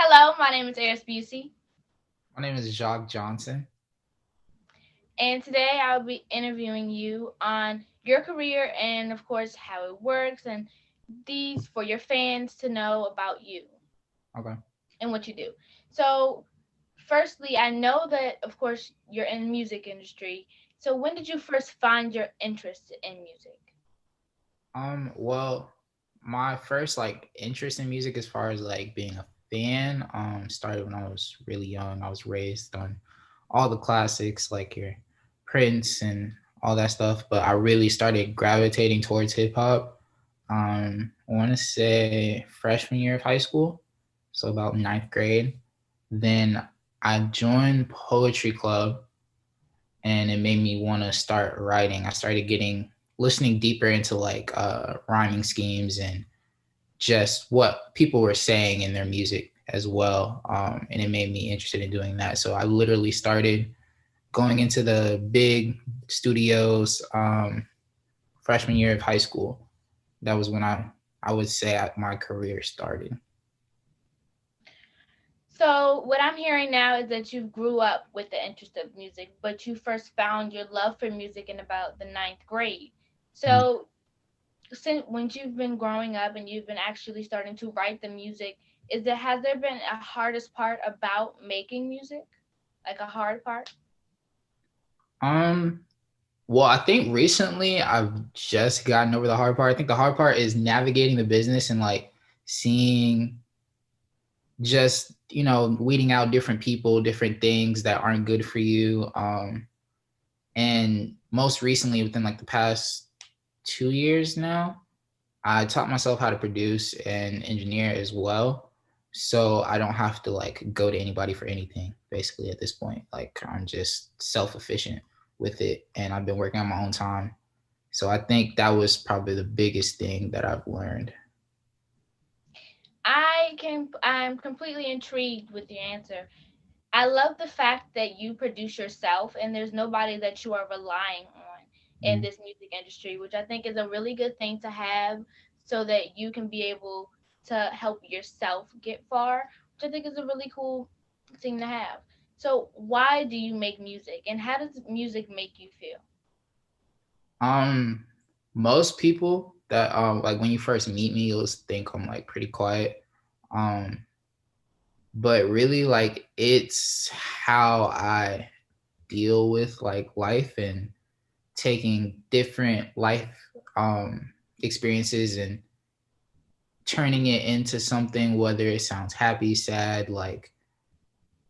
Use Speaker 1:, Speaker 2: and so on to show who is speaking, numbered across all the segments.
Speaker 1: Hello, my name is Eris Busey,
Speaker 2: My name is Jacques Johnson.
Speaker 1: and today I'll be interviewing you on your career and, of course, how it works and these for your fans to know about you
Speaker 2: Okay.
Speaker 1: and what you do. So, firstly, I know that, of course, you're in the music industry. So, when did you first find your interest in music?
Speaker 2: Well, my first interest in music as far as being a fan, started when I was really young. I was raised on all the classics like your Prince and all that stuff, but I really started gravitating towards hip hop. I want to say freshman year of high school, so about ninth grade. Then I joined poetry club and it made me want to start writing. I started getting listening deeper into rhyming schemes and just what people were saying in their music as well. And it made me interested in doing that. So I literally started going into the big studios freshman year of high school. That was when I would say my career started.
Speaker 1: So, what I'm hearing now is that you grew up with the interest of music, but you first found your love for music in about the ninth grade. So, since when you've been growing up and you've been actually starting to write the music, is there has there been a hardest part about making music? Like a hard part?
Speaker 2: Um, well, I think recently I've just gotten over the hard part. I think the hard part is navigating the business and seeing just weeding out different people, different things that aren't good for you. And most recently, within the past 2 years now, I taught myself how to produce and engineer as well. So I don't have to go to anybody for anything basically at this point. Like I'm just self-efficient with it and I've been working on my own time. So I think that was probably the biggest thing that I've learned.
Speaker 1: I'm completely intrigued with your answer. I love the fact that you produce yourself and there's nobody that you are relying on in
Speaker 2: Mm.
Speaker 1: this music industry, which I think is a really good thing to have so that you can be able to help yourself get far, which I think is a really cool thing to have. So, why do you make music and how does music make you feel?
Speaker 2: Um, Most people that when you first meet me, you'll think I'm pretty quiet. Um, but really it's how I deal with life and taking different life experiences and turning it into something, whether it sounds happy, sad,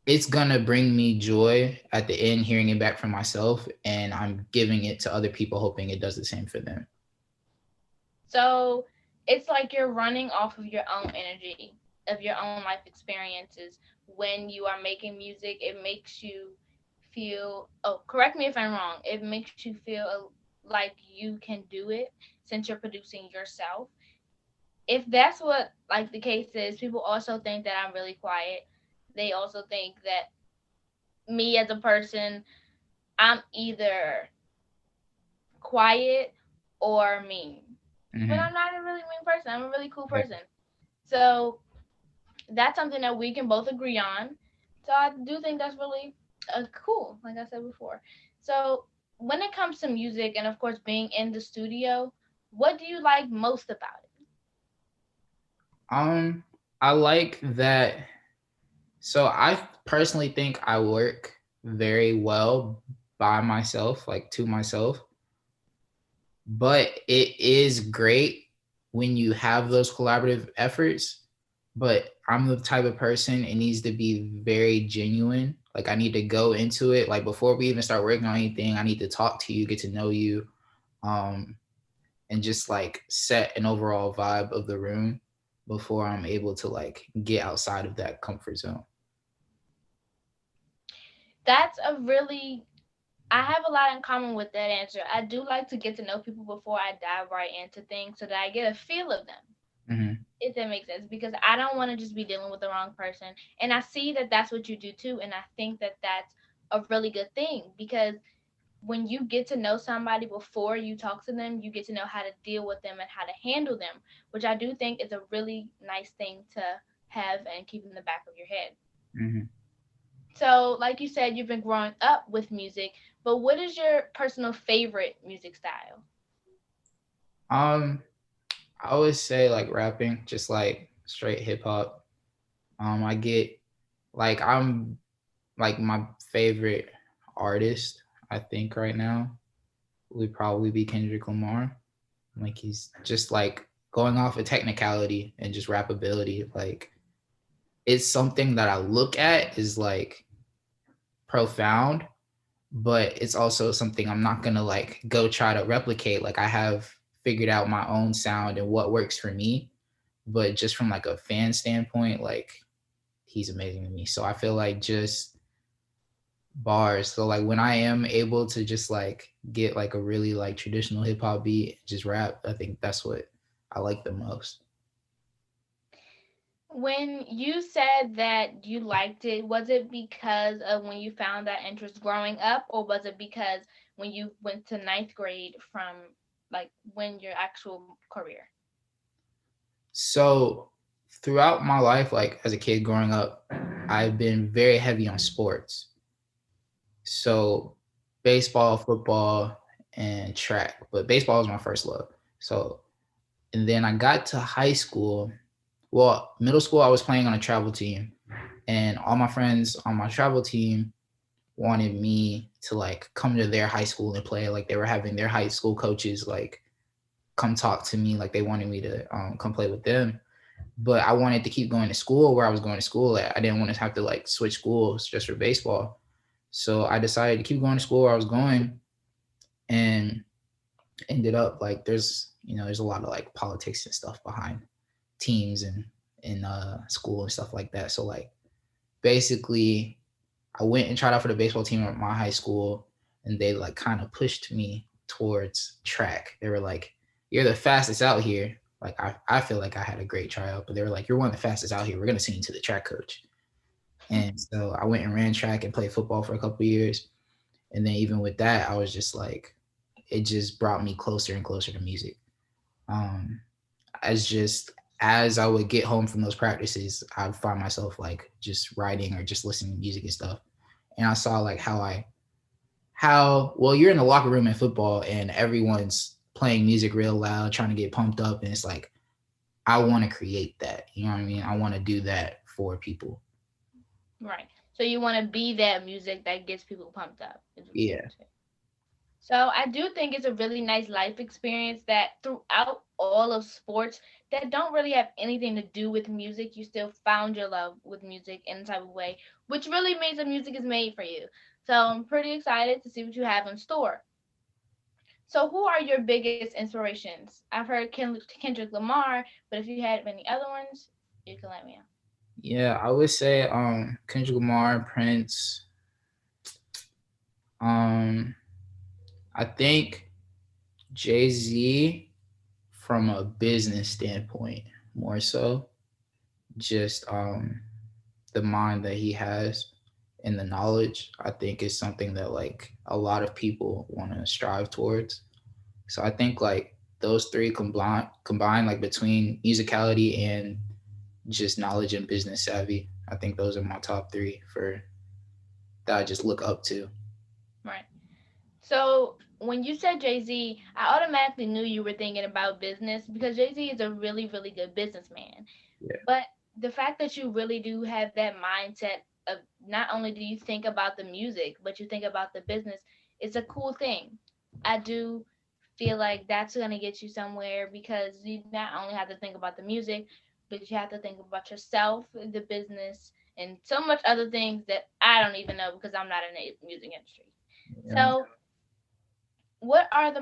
Speaker 2: it's gonna bring me joy at the end hearing it back from myself, and I'm giving it to other people hoping it does the same for them.
Speaker 1: So, it's like you're running off of your own energy, of your own life experiences. When you are making music, it makes you feel, oh, correct me if I'm wrong, it makes you feel like you can do it since you're producing yourself. If that's what like the case is, people also think that I'm really quiet. They also think that me as a person, I'm either quiet or mean. But
Speaker 2: Mm-hmm.
Speaker 1: I'm not a really mean person. I'm a really cool person. So that's something that we can both agree on. So I do think that's really cool, like I said before. So when it comes to music and of course being in the studio, what do you like most about it?
Speaker 2: Um, I like that. So I personally think I work very well by myself, to myself. But it is great when you have those collaborative efforts. But I'm the type of person it needs to be very genuine. Like I need to go into it. Like before we even start working on anything, I need to talk to you, get to know you, um, and just set an overall vibe of the room before I'm able to get outside of that comfort zone.
Speaker 1: That's a really I have a lot in common with that answer. I do like to get to know people before I dive right into things so that I get a feel of them.
Speaker 2: Mm-hmm.
Speaker 1: If that makes sense, because I don't want to just be dealing with the wrong person. And I see that that's what you do too, and I think that that's a really good thing because when you get to know somebody before you talk to them, you get to know how to deal with them and how to handle them, which I do think is a really nice thing to have and keep in the back of your head.
Speaker 2: Hmm.
Speaker 1: So, like you said, you've been growing up with music, but what is your personal favorite music style?
Speaker 2: Um, I would say like rapping, just like straight hip hop. I get like I'm like my favorite artist. I think right now would probably be Kendrick Lamar. Like he's just like going off of technicality and just rap ability. Like it's something that I look at is like profound, but it's also something I'm not gonna like go try to replicate. Like I have figured out my own sound and what works for me. But just from like a fan standpoint, like he's amazing to me. So I feel like just bars. So like when I am able to just like get like a really like traditional hip hop beat, just rap, I think that's what I like the most.
Speaker 1: When you said that you liked it, was it because of when you found that interest growing up, or was it because when you went to ninth grade from like when your actual career?
Speaker 2: So throughout my life, like as a kid growing up, I've been very heavy on sports. So baseball, football, and track. But baseball was my first love. So and then I got to high school. Well, middle school I was playing on a travel team, and all my friends on my travel team wanted me to like come to their high school and play. Like they were having their high school coaches like come talk to me. Like they wanted me to come play with them. But I wanted to keep going to school where I was going to school at. I didn't want to have to like switch schools just for baseball. So I decided to keep going to school where I was going, and ended up like there's a lot of like politics and stuff behind teams and in school and stuff like that. So like basically I went and tried out for the baseball team at my high school, and they like kind of pushed me towards track. They were like, "You're the fastest out here." Like I feel like I had a great tryout, but they were like, "You're one of the fastest out here. We're gonna send you to the track coach." And so I went and ran track and played football for a couple of years. And then even with that, I was just like, it just brought me closer and closer to music. Um, as I would get home from those practices, I'd find myself like just writing or just listening to music and stuff. And I saw like how well you're in the locker room in football and everyone's playing music real loud, trying to get pumped up, and it's like I want to create that. You know what I mean? I want to do that for people.
Speaker 1: Right. So you want to be that music that gets people pumped up, is what you're
Speaker 2: Yeah.
Speaker 1: saying. So I do think it's a really nice life experience that throughout all of sports that don't really have anything to do with music, you still found your love with music in a type of way, which really means that music is made for you. So I'm pretty excited to see what you have in store. So who are your biggest inspirations? I've heard Kendrick Lamar, but if you had any other ones, you can let me know.
Speaker 2: Yeah, I would say Kendrick Lamar, Prince. Um I think Jay-Z from a business standpoint more so. Just the mind that he has and the knowledge, I think is something that like a lot of people want to strive towards. So I think like those three combine like between musicality and just knowledge and business savvy. I think those are my top three for that I just look up to.
Speaker 1: Right. So when you said Jay Z, I automatically knew you were thinking about business because Jay Z is a really, really good businessman.
Speaker 2: Yeah.
Speaker 1: But the fact that you really do have that mindset of not only do you think about the music, but you think about the business, it's a cool thing. I do feel like that's going to get you somewhere because you not only have to think about the music, but you have to think about yourself, the business, and so much other things that I don't even know because I'm not in the music industry.
Speaker 2: Yeah.
Speaker 1: So, what is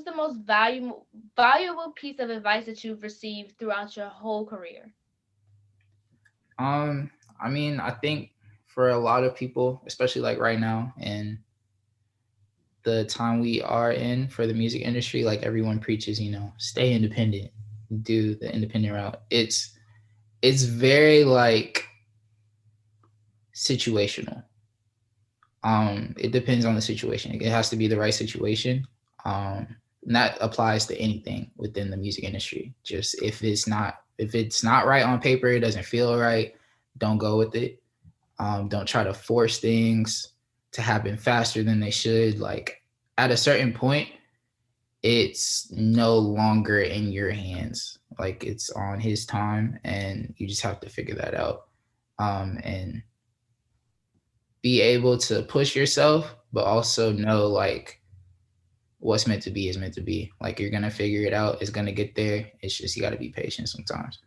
Speaker 1: the most valuable piece of advice that you've received throughout your whole career?
Speaker 2: Um, I mean, I think for a lot of people, especially like right now and the time we are in for the music industry, like everyone preaches, stay independent, do the independent route. It's very like situational. It depends on the situation. It has to be the right situation. And that applies to anything within the music industry. Just if if it's not right on paper, it doesn't feel right, don't go with it. Don't try to force things to happen faster than they should. Like at a certain point, it's no longer in your hands. Like it's on his time, and you just have to figure that out. And be able to push yourself, but also know like what's meant to be is meant to be. Like you're gonna figure it out. It's gonna get there. It's just you got to be patient sometimes.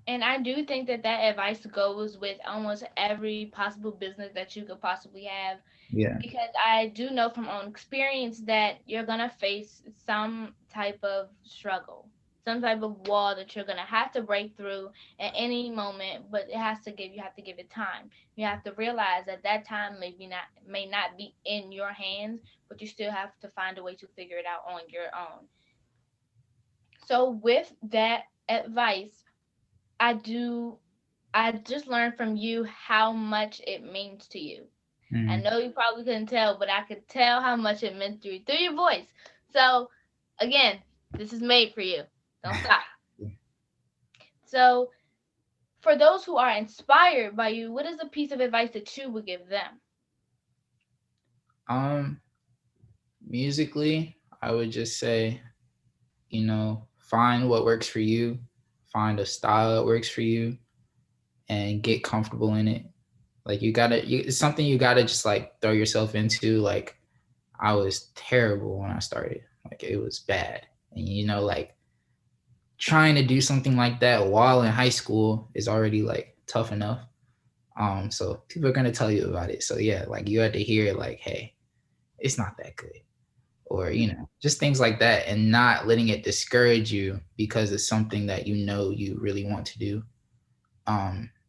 Speaker 1: And I do think that that advice goes with almost every possible business that you could possibly have,
Speaker 2: Yeah.
Speaker 1: because I do know from own experience that you're gonna face some type of struggle, some type of wall that you're gonna have to break through at any moment. But it has to give you have to give it time. You have to realize that that time may not be in your hands, but you still have to find a way to figure it out on your own. So with that advice, I do I just learned from you how much it means to you. I
Speaker 2: Mm-hmm.
Speaker 1: know you probably couldn't tell, but I could tell how much it meant to you through your voice. So, again, this is made for you. Don't stop. So, for those who are inspired by you, what is a piece of advice that you would give them?
Speaker 2: Um, Musically, I would just say, find what works for you, find a style that works for you, and get comfortable in it. Like it's something you gotta just like throw yourself into. Like I was terrible when I started. Like it was bad, and like trying to do something like that while in high school is already like tough enough. So people are gonna tell you about it. So yeah, like you had to hear like, hey, it's not that good, or just things like that, and not letting it discourage you because it's something that you really want to do.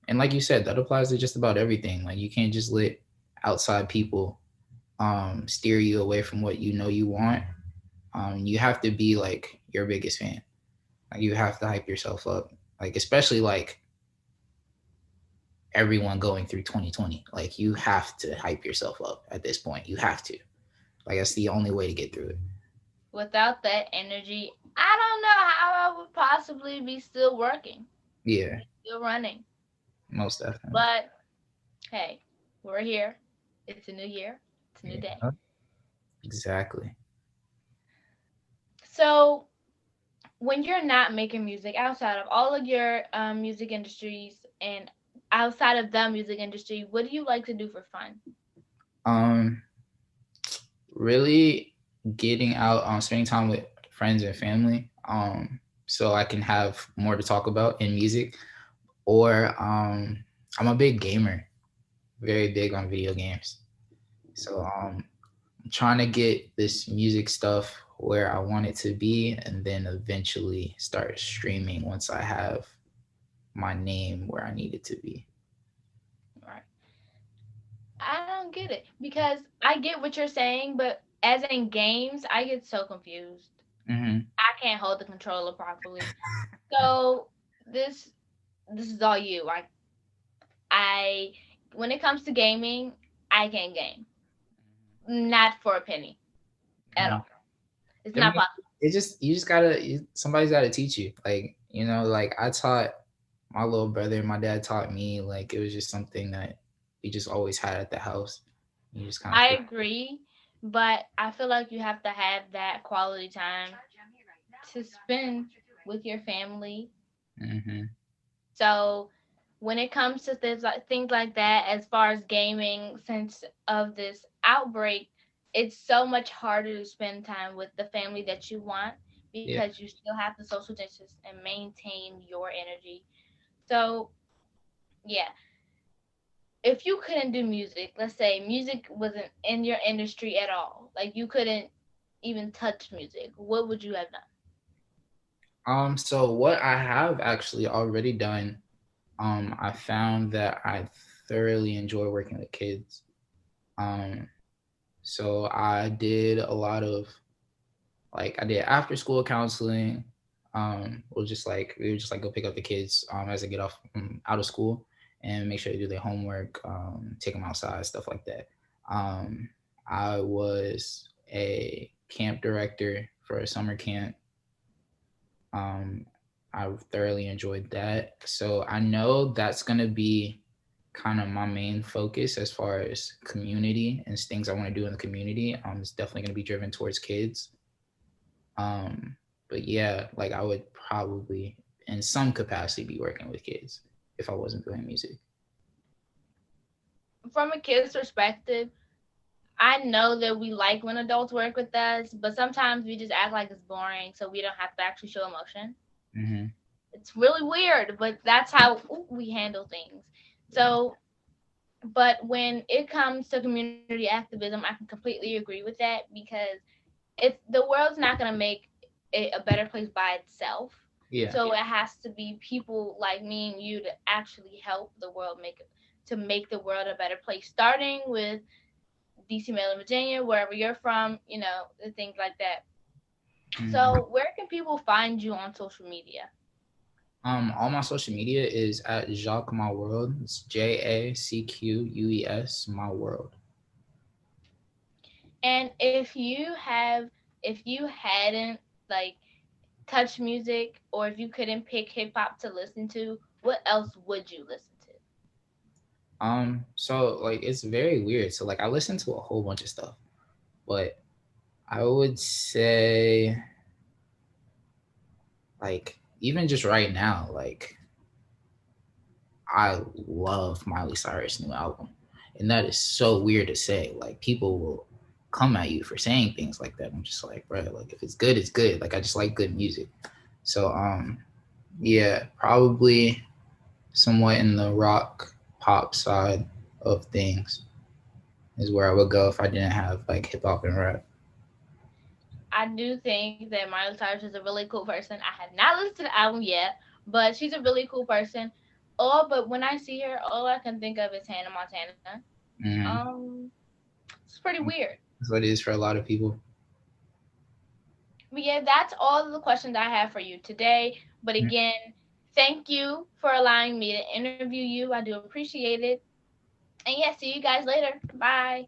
Speaker 2: And like you said, that applies to just about everything. Like you can't just let outside people steer you away from what you want. You have to be like your biggest fan. Like you have to hype yourself up. Like especially like everyone going through 2020. Like you have to hype yourself up at this point. You have to. Like that's the only way to get through it.
Speaker 1: Without that energy, I don't know how I would possibly be still working,
Speaker 2: Yeah,
Speaker 1: still running.
Speaker 2: most definitely.
Speaker 1: But hey, we're here. It's a new year, it's a new day.
Speaker 2: Yeah, exactly.
Speaker 1: So, when you're not making music outside of all of your music industries and outside of the music industry, what do you like to do for fun?
Speaker 2: Um, Really getting out, spending time with friends and family, so I can have more to talk about in music. Or I'm a big gamer, very big on video games. So I'm trying to get this music stuff where I want it to be, and then eventually start streaming once I have my name where I need it to be.
Speaker 1: Right. I don't get it because I get what you're saying, but as in games, I get so confused.
Speaker 2: Hmm.
Speaker 1: I can't hold the controller properly. So this this is all you. I when it comes to gaming, I can't game. Not for a penny at
Speaker 2: Yeah.
Speaker 1: all. It's
Speaker 2: I
Speaker 1: not
Speaker 2: mean,
Speaker 1: possible.
Speaker 2: it just you just gotta somebody's gotta teach you. Like like I taught my little brother, and my dad taught me. Like it was just something that we just always had at the house. You just kind of
Speaker 1: I
Speaker 2: feel.
Speaker 1: agree, but I feel like you have to have that quality time to spend with your family.
Speaker 2: Hmm.
Speaker 1: So when it comes to things like that, as far as gaming, since of this outbreak, it's so much harder to spend time with the family that you want
Speaker 2: Yeah.
Speaker 1: because you still have to social distance and maintain your energy. So yeah, if you couldn't do music, let's say music wasn't in your industry at all, like you couldn't even touch music, what would you have done?
Speaker 2: So what I have actually already done, I found that I thoroughly enjoy working with kids. Um, so I did a lot of like I did after school counseling. We would just like go pick up the kids as they get off out of school and make sure they do their homework, take them outside, stuff like that. Um, I was a camp director for a summer camp. Um, I thoroughly enjoyed that. So I know that's gonna be kind of my main focus as far as community and things I want to do in the community. It's definitely gonna be driven towards kids. Um, but yeah, like I would probably in some capacity be working with kids if I wasn't doing music.
Speaker 1: From a kid's perspective, I know that we like when adults work with us, but sometimes we just act like it's boring so we don't have to actually show emotion.
Speaker 2: Mm-hmm.
Speaker 1: It's really weird, but that's how we handle things. So, but when it comes to community activism, I can completely agree with that because the world's not going to make it a better place by itself.
Speaker 2: Yeah.
Speaker 1: So it has to be people like me and you to actually help the world make the world a better place, starting with DC, Maryland, Virginia, wherever you're from, things like that.
Speaker 2: Mm-hmm.
Speaker 1: So, where can people find you on social media?
Speaker 2: All my social media is at Jacques My World. It's JACQUES My World.
Speaker 1: And if you hadn't like touched music, or if you couldn't pick hip hop to listen to, what else would you listen to?
Speaker 2: So like it's very weird. So like I listen to a whole bunch of stuff, but I would say like even just right now, like I love Miley Cyrus' new album. And that is so weird to say. Like people will come at you for saying things like that. I'm just like, bro, like if it's good, it's good. Like I just like good music. So yeah, probably somewhat in the rock pop side of things is where I would go if I didn't have like hip hop and rap.
Speaker 1: I do think that Miley Cyrus is a really cool person. I have not listened to the album yet, but she's a really cool person. Oh, but when I see her, all I can think of is Hannah Montana.
Speaker 2: Mm-hmm.
Speaker 1: Um, it's pretty weird.
Speaker 2: That's what it is for a lot of people.
Speaker 1: But yeah, that's all the questions I have for you today. But again, thank you for allowing me to interview you. I do appreciate it. And yeah, see you guys later. Bye.